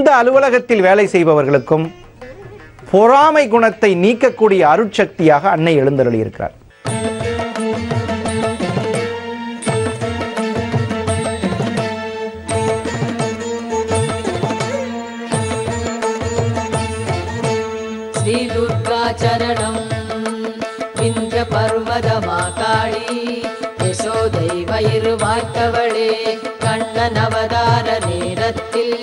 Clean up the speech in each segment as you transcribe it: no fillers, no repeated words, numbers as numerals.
எந்த அலுவலகத்தில் வேலை செய்பவர்களுக்கும் பொறாமை குணத்தை நீக்கக்கூடிய அருட்சக்தியாக அன்னை எழுந்தருளியிருக்கிறார். ஸ்ரீ துர்கா சரணம் விந்திய பர்வதமா காளி யசோதை வயிறு வாய்த்தவளே கண்ணன் அவதார நேரத்தில்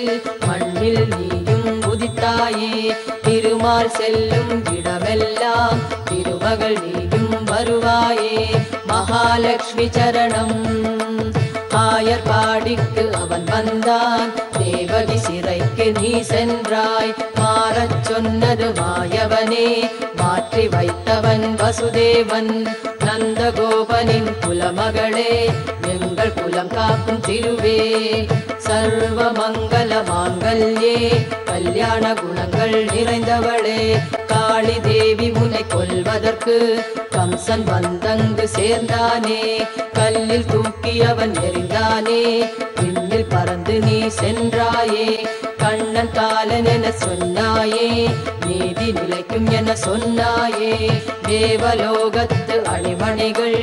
மண்ணில் நீயும் உதித்தாயே திருமால் செல்லும் இடமெல்லாம் திருமகள் நீயும் வருவாயே மகாலட்சுமி சரணம் ஆயர்பாடிக்கு அவன் வந்தான் தேவகி சிறைக்கு நீ சென்றாய் மாறச் சொன்னது மாயவனே மாற்றி வைத்தவன் வசுதேவன் நந்தகோபனின் குலமகளே எங்கள் குலம் காக்கும் திருவே சர்வ மங்கள மாங்கல்யே கல்யாண குணங்கள் நிறைந்தவளே காளி தேவி உன்னை கொல்வதற்கு கம்சன் வந்தங்கு சேர்ந்தானே கல்லில் தூக்கி அவன் எறிந்தானே விண்ணில் பறந்து நீ சென்றாயே கண்ணன் காலன் என சொன்னாயே நீதி நிலைக்கும் என சொன்னாயே தேவலோகத்து அணிமணிகள்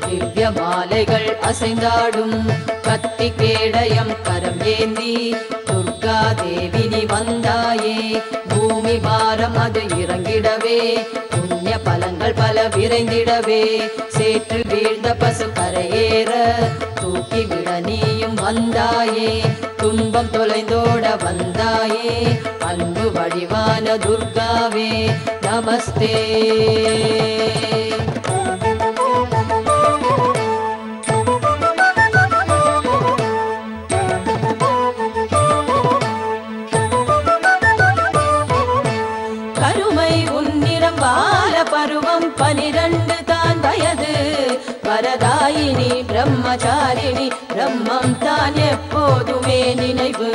திவ்ய மாலைகள் அசைந்தாடும் கத்தி கேடயம் கரம் ஏந்தி துர்கா தேவி நீ வந்தாயே பூமி பாரம் அது இறங்கிடவே புண்ணிய பலங்கள் பல விரைந்திடவே சேற்று வீழ்ந்த பசு கரையேற தூக்கிவிட நீயும் வந்தாயே துன்பம் தொலைந்தோட வந்தாயே அன்பு வடிவான துர்காவே நமஸ்தே. கருமை உன்னிறம் பால பருவம் 12 தான் வயது வரதாயினி பிரம்மச்சாரிணி பிரம்மம் தான் எப்போதுமே நினைவு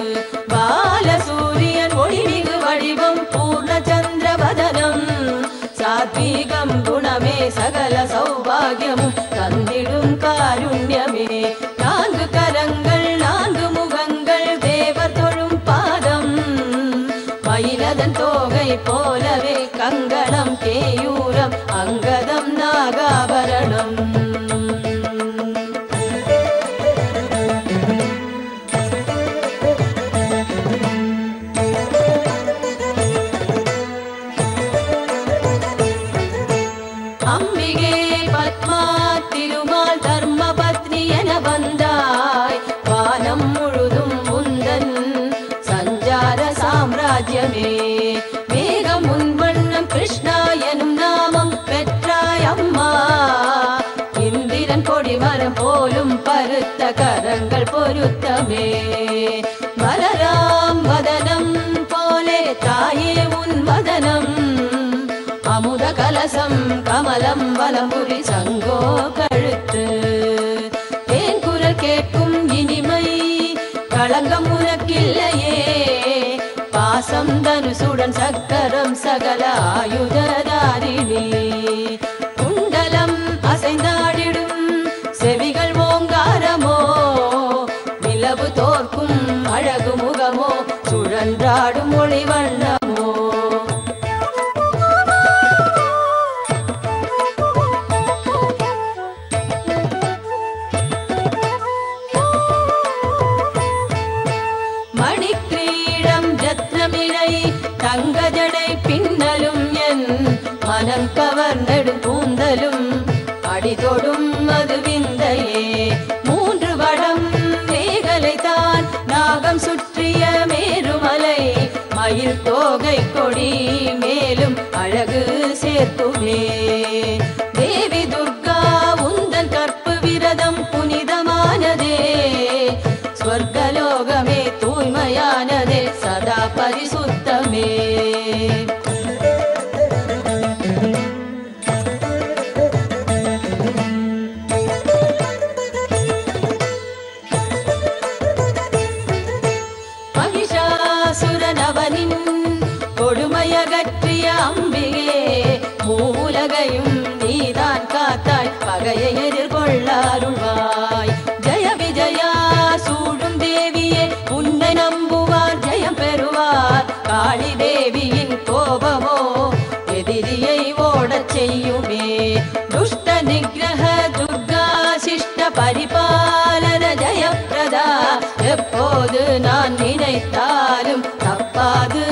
பாலசூரியன் ஒளிமிகு வடிவம் பூர்ண சந்திரவதனம் சாத்வீகம் குணமே சகல சௌபாகியமும் தந்திடும் காருண்யமே 4 கரங்கள் 4 முகங்கள் தேவர் தொழும் பாதம் மயிலதன் தோகை போலவே கங்கணம் கேயூரம் அங்கதம் நாகாபரணம் அம்பிகே பத்மா திருமால் தர்ம பத்னி என வந்தாய் வானம் முழுதும் உந்தன் சஞ்சார சாம்ராஜ்யமே மேகம் உன் வண்ணம் கிருஷ்ணா எனும் நாமம் பெற்றாய் அம்மா இந்திரன் கொடிமரம் போலும் பருத்த கரங்கள் பொருத்தமே பலராம் வதனம் போலே தாயே உன் வதனம் அமுத கலசம் கமலம் வலம்புரி சங்கோ கழுத்து தேன் குரல் கேட்கும் இனிமை களங்கம் உனக்கில்லையே பாசம் தனுசுடன் சக்கரம் சகல ஆயுததாரிணி குண்டலம் அசைந்தாடிடும் செவிகள் ஓங்காரமோ நிலவு தோற்கும் அழகு முகமோ சுழன்றாடும் ஒளி வண்ணமோ மணிக்கிரீடம் ரத்னமிழை தங்கஜடை பின்னலும் என் மனம் கவர்ந்தடும் கூந்தலும் அடிதொடும் அது விந்தையே 3 வடம் மேகலை தான் நாகம் சுற்றிய மேருமலை மயில் தோகை கொடி மேலும் அழகு சேர்த்துமே தேவி துர்கா உந்தன் கற்பு விரதம் புனிதமானதே ஸ்வர்கலோகமே தூய்மையானதே சதா பரிசுத்தமே மகிஷாசுரனவனின் கொடுமையகற்றிய அம்பிகே மூலகையும் நீதான் காத்தாய் பகையை எதிர்கொள்ளாருள்வாய் ஜெய விஜயா சூடும் தேவியே உன்னை நம்புவார் ஜெயம் பெறுவார் காளி தேவியின் கோபமோ எதிரியை ஓடச் செய்யுமே. துஷ்ட நிகிரக துர்கா சிஷ்ட பரிபாலன ஜெயப்பிரதா எப்போது நான் நினைத்தாலும் தப்பாது